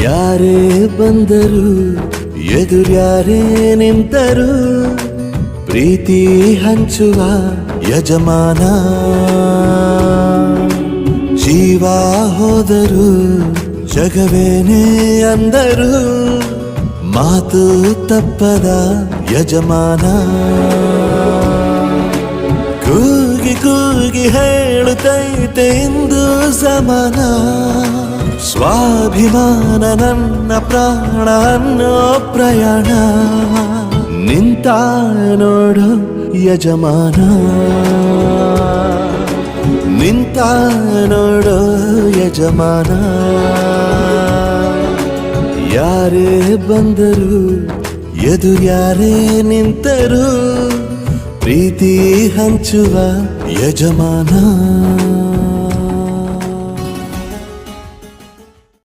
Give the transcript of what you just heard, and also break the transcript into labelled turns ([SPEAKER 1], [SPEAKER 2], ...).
[SPEAKER 1] ಯಾರೇ ಬಂದರು ಎದುರ್ಯಾರೇ ನಿಂತರು ಪ್ರೀತಿ ಹಂಚುವ ಯಜಮಾನ ಜೀವ ಹೋದರು ಜಗವೇನೇ ಅಂದರು ಮಾತು ತಪ್ಪದ ಯಜಮಾನ ಕೂಗಿ ಕೂಗಿ ಹೇಳುತ್ತೈತೆ ಇಂದು ಸಮಾನ ಸ್ವಾಭಿಮಾನ ನನ್ನ ಪ್ರಾಣ ಅನ್ನೋ ಪ್ರಯಾಣ ನಿಂತ ನೋಡು ಯಜಮಾನ ನಿಂತ ನೋಡು ಯಜಮಾನ ಯಾರೇ ಬಂದರು ಎದುರ್ಯಾರೇ ನಿಂತರು ಪ್ರೀತಿ ಹಂಚುವ ಯಜಮಾನ